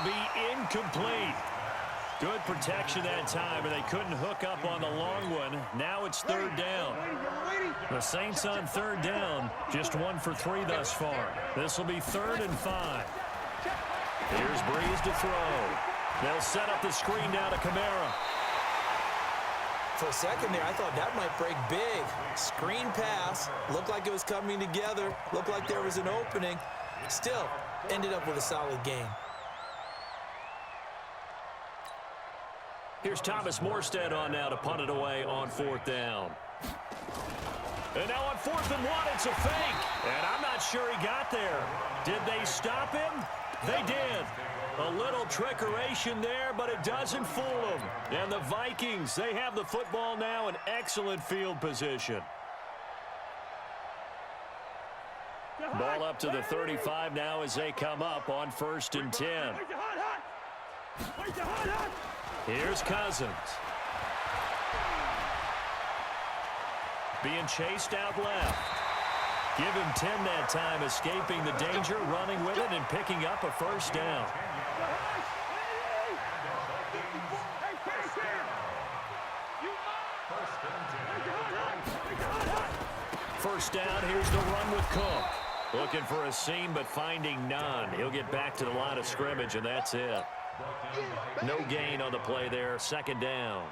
be incomplete. Good protection that time, and they couldn't hook up on the long one. Now it's third down. The Saints on third down, just 1 for 3 thus far. This will be 3rd and 5. Here's Breeze to throw. They'll set up the screen now to Kamara. For a second there, I thought that might break big. Screen pass. Looked like it was coming together. Looked like there was an opening. Still, ended up with a solid game. Here's Thomas Morstead on now to punt it away on 4th down. And now on 4th and 1, it's a fake. And I'm not sure he got there. Did they stop him? They did. A little trickeration there, but it doesn't fool them. And the Vikings, they have the football now in excellent field position. Ball up to the 35 now as they come up on 1st and 10. Here's Cousins. Being chased out left. Give him 10 that time, escaping the danger, running with it, and picking up a 1st down. First down, here's the run with Cook. Looking for a seam, but finding none. He'll get back to the line of scrimmage, and that's it. No gain on the play there, 2nd down.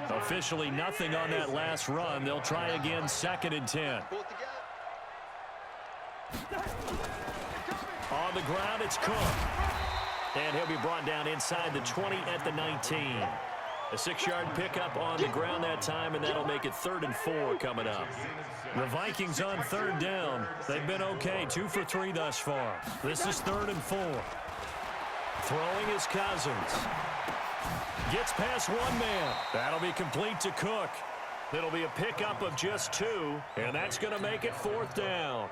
Officially nothing on that last run. They'll try again, 2nd and 10. On the ground, it's Cook. And he'll be brought down inside the 20 at the 19. A 6-yard pickup on the ground that time, and that'll make it 3rd and 4 coming up. The Vikings on 3rd down. They've been okay, 2 for 3 thus far. This is 3rd and 4. Throwing is Cousins. Gets past one man. That'll be complete to Cook. It'll be a pickup of just 2, and that's going to make it 4th down.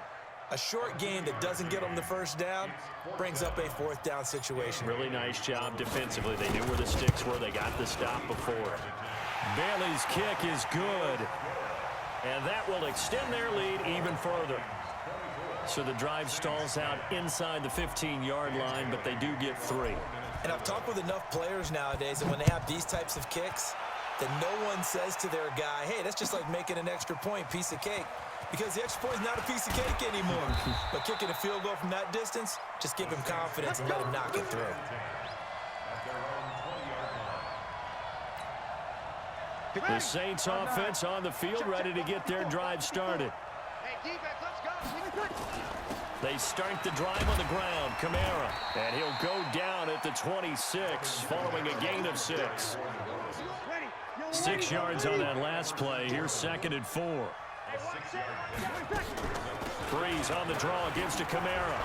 A short game that doesn't get them the 1st down brings up a 4th down situation. Really nice job defensively. They knew where the sticks were. They got the stop before it. Bailey's kick is good, and that will extend their lead even further. So the drive stalls out inside the 15-yard line, but they do get 3. And I've talked with enough players nowadays that when they have these types of kicks, that no one says to their guy, hey, that's just like making an extra point, piece of cake. Because the extra point is not a piece of cake anymore. But kicking a field goal from that distance, just give him confidence and let him knock it through. The Saints offense on the field, ready to get their drive started. They start the drive on the ground. Kamara. And he'll go down at the 26 following a gain of 6. 6 yards on that last play. Here's 2nd and 4. Breeze on the draw, gives to Kamara.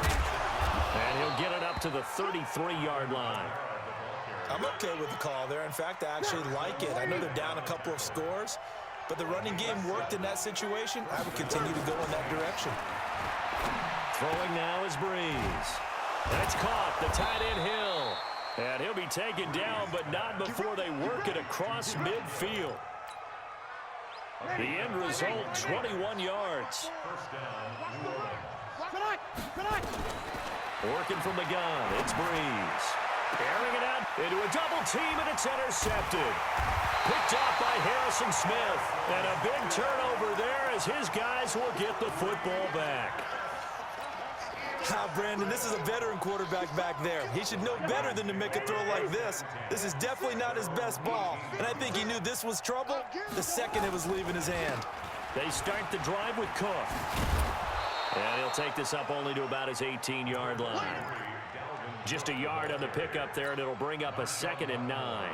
And he'll get it up to the 33-yard line. I'm okay with the call there. In fact, I actually like it. I know they're down a couple of scores, but the running game worked in that situation. I would continue to go in that direction. Throwing now is Breeze. That's caught, the tight end Hill. And he'll be taken down, but not before they work it across midfield. The end result, 21 yards. Working from the gun, it's Breeze. Airing it out into a double team, and it's intercepted. Picked off by Harrison Smith. And a big turnover there as his guys will get the football back. Brandon, this is a veteran quarterback back there. He should know better than to make a throw like this. This is definitely not his best ball, and I think he knew this was trouble the second it was leaving his hand. They start the drive with Cook. And he'll take this up only to about his 18-yard line. Just a yard on the pickup there, and it'll bring up a 2nd and 9.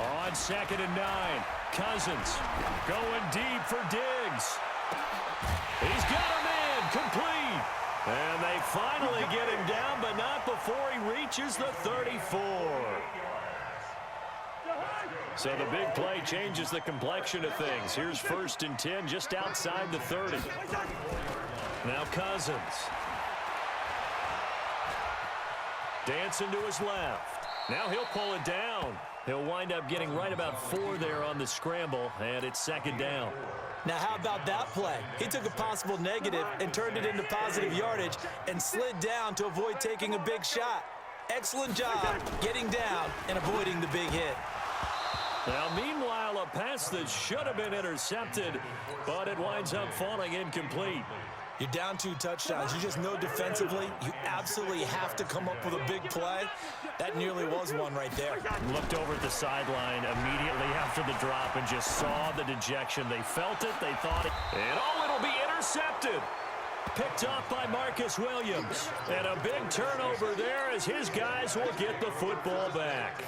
On 2nd and 9, Cousins going deep for Diggs. He's got a man, complete. And they finally get him down, but not before he reaches the 34. So the big play changes the complexion of things. Here's 1st and 10 just outside the 30. Now Cousins. Dancing to his left. Now he'll pull it down. He'll wind up getting right about 4 there on the scramble, and it's second down. Now, how about that play? He took a possible negative and turned it into positive yardage and slid down to avoid taking a big shot. Excellent job getting down and avoiding the big hit. Now, meanwhile, a pass that should have been intercepted, but it winds up falling incomplete. You're down 2 touchdowns. You just know defensively you absolutely have to come up with a big play. That nearly was one right there. Looked over at the sideline immediately after the drop and just saw the dejection. They felt it. They thought it. And, it'll be intercepted. Picked off by Marcus Williams. And a big turnover there as his guys will get the football back.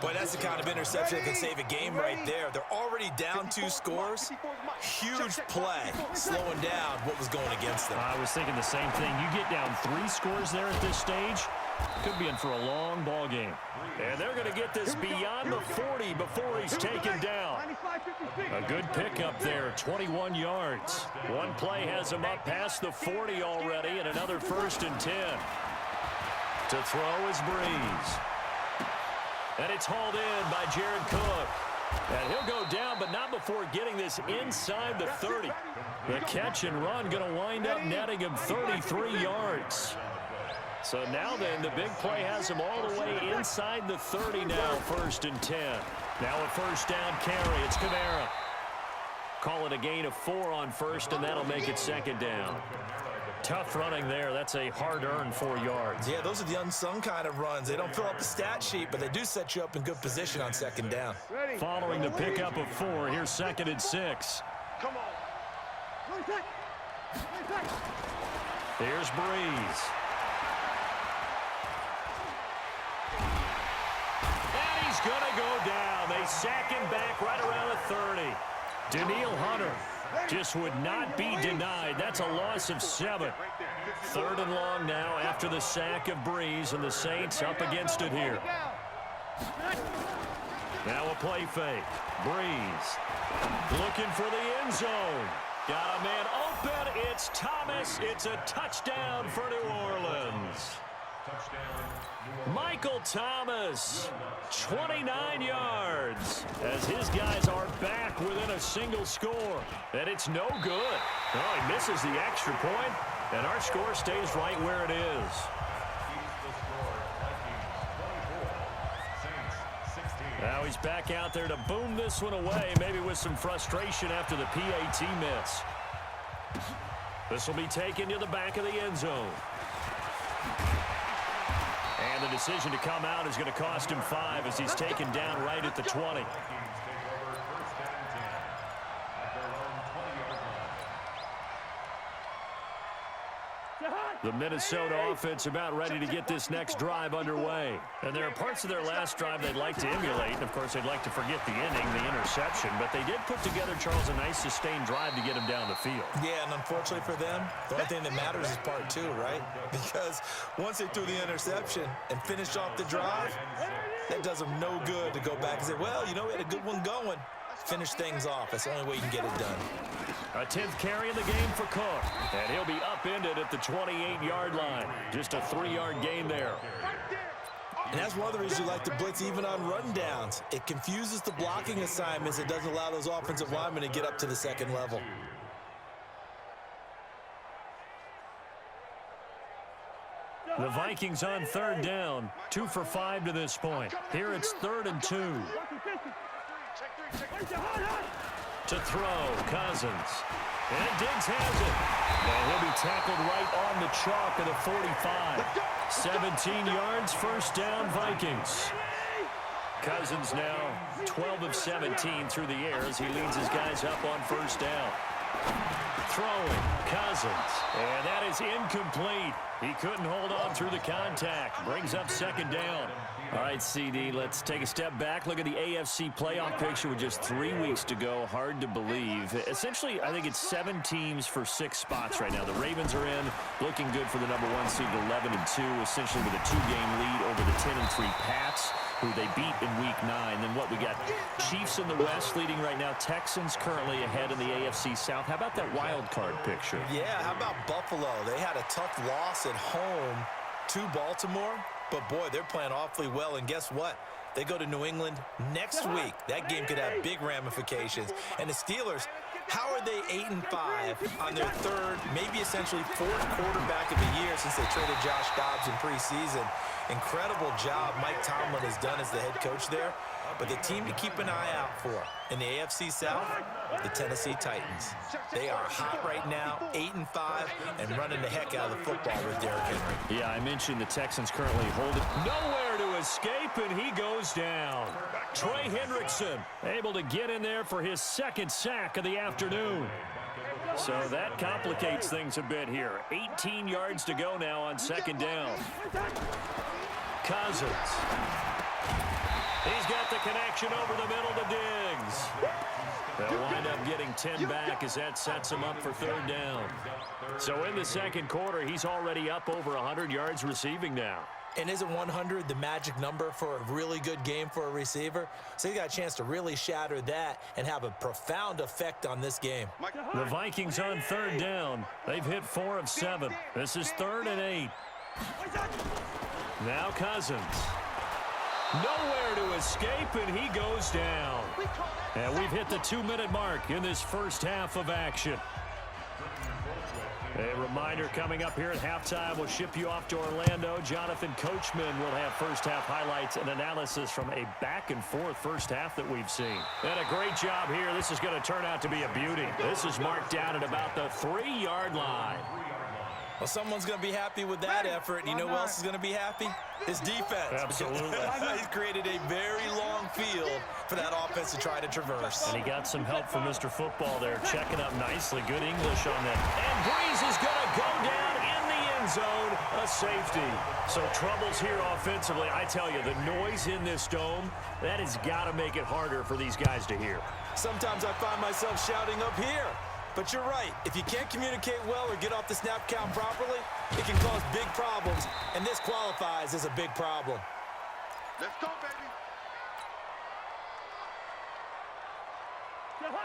Boy, that's the kind of interception that can save a game right there. They're already down 2 scores. Huge play, slowing down what was going against them. I was thinking the same thing. You get down 3 scores there at this stage, could be in for a long ball game. And they're going to get this beyond the 40 before he's taken down. A good pickup there, 21 yards. One play has him up past the 40 already, and another 1st and 10. To throw is Breeze. And it's hauled in by Jared Cook. And he'll go down, but not before getting this inside the 30. The catch and run going to wind up netting him 33 yards. So now then, the big play has him all the way inside the 30 now, 1st and 10. Now a 1st down carry. It's Kamara. Call it a gain of 4 on 1st, and that'll make it 2nd down. Tough running there. That's a hard-earned 4 yards. Yeah, those are the unsung kind of runs. They don't fill up the stat sheet, but they do set you up in good position on 2nd down. Following the pickup of 4, here's 2nd and 6. Come on. Here's Breeze. And he's going to go down. They sack him back right around the 30. Daniil Hunter just would not be denied. That's a loss of 7. 3rd and long now after the sack of Breeze, and the Saints up against it here. Now a play fake. Breeze looking for the end zone. Got a man open. It's Thomas. It's a touchdown for New Orleans. Michael Thomas, 29 yards, as his guys are back within a single score. And it's no good. Oh, he misses the extra point, and our score stays right where it is. Now he's back out there to boom this one away, maybe with some frustration after the PAT miss. This will be taken to the back of the end zone. And the decision to come out is going to cost him 5 as he's taken down right at the 20. The Minnesota offense about ready to get this next drive underway. And there are parts of their last drive they'd like to emulate. And, of course, they'd like to forget the ending, the interception. But they did put together, Charles, a nice sustained drive to get him down the field. Yeah, and unfortunately for them, the only thing that matters is part 2, right? Because once they threw the interception and finished off the drive, that does them no good to go back and say, well, you know, we had a good one going. Finish things off. That's the only way you can get it done. A 10th carry in the game for Cook. And he'll be upended at the 28-yard line. Just a 3-yard gain there. And that's one of the reasons you like to blitz even on rundowns. It confuses the blocking assignments. It doesn't allow those offensive linemen to get up to the 2nd level. The Vikings on 3rd down. 2 for 5 to this point. Here it's 3rd and 2. To throw, Cousins. And Diggs has it. And he'll be tackled right on the chalk of the 45. 17 yards, 1st down, Vikings. Cousins now 12 of 17 through the air as he leads his guys up on 1st down. Throwing, Cousins. And that is incomplete. He couldn't hold on through the contact. Brings up 2nd down. All right, CD, let's take a step back. Look at the AFC playoff picture with just 3 weeks to go. Hard to believe. Essentially, I think it's 7 teams for 6 spots right now. The Ravens are in, looking good for the number 1 seed, 11-2, essentially with a 2-game lead over the 10-3 Pats, who they beat in Week 9. Then what, we got Chiefs in the West leading right now. Texans currently ahead in the AFC South. How about that wild card picture? Yeah, how about Buffalo? They had a tough loss at home to Baltimore. But, boy, they're playing awfully well. And guess what? They go to New England next week. That game could have big ramifications. And the Steelers, how are they 8-5 on their third, maybe essentially fourth quarterback of the year since they traded Josh Dobbs in preseason? Incredible job Mike Tomlin has done as the head coach there. But the team to keep an eye out for in the AFC South, the Tennessee Titans. They are hot right now, 8-5, and running the heck out of the football with Derrick Henry. Yeah, I mentioned the Texans currently hold it. Nowhere to escape, and he goes down. Trey Hendrickson able to get in there for his second sack of the afternoon. So that complicates things a bit here. 18 yards to go now on second down. Cousins. He's got the connection over the middle to Diggs. They'll wind up getting 10 back as that sets him up for third down. So in the second quarter, he's already up over 100 yards receiving now. And isn't 100 the magic number for a really good game for a receiver? So he got a chance to really shatter that and have a profound effect on this game. The Vikings on third down. They've hit 4 of 7. This is 3rd and 8. Now Cousins. Nowhere to escape, and he goes down. And we've hit the 2-minute mark in this first half of action. A reminder coming up here at halftime, we'll ship you off to Orlando. Jonathan Coachman will have first-half highlights and analysis from a back-and-forth first half that we've seen. And a great job here. This is going to turn out to be a beauty. This is marked down at about the 3-yard line. Well, someone's going to be happy with that effort. And you know who else is going to be happy? His defense. Absolutely. He's created a very long field for that offense to try to traverse. And he got some help from Mr. Football there, checking up nicely. Good English on that. And Breeze is going to go down in the end zone, a safety. So troubles here offensively. I tell you, the noise in this dome, that has got to make it harder for these guys to hear. Sometimes I find myself shouting up here. But you're right. If you can't communicate well or get off the snap count properly, it can cause big problems, and this qualifies as a big problem. Let's go, baby.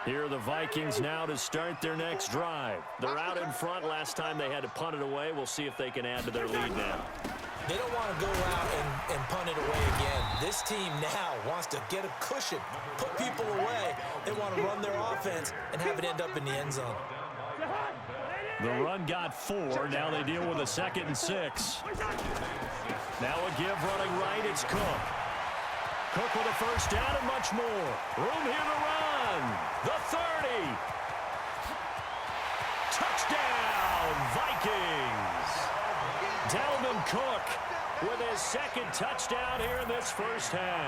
Here are the Vikings now to start their next drive. They're out in front. Last time they had to punt it away. We'll see if they can add to their lead now. They don't want to go out and punt it away again. This team now wants to get a cushion, put people away. They want to run their offense and have it end up in the end zone. The run got 4. Now they deal with a 2nd and 6. Now a give running right. It's Cook. Cook with a first down and much more. Room here to run. The 30. Touchdown, Vikings. Dalvin Cook with his 2nd touchdown here in this first half.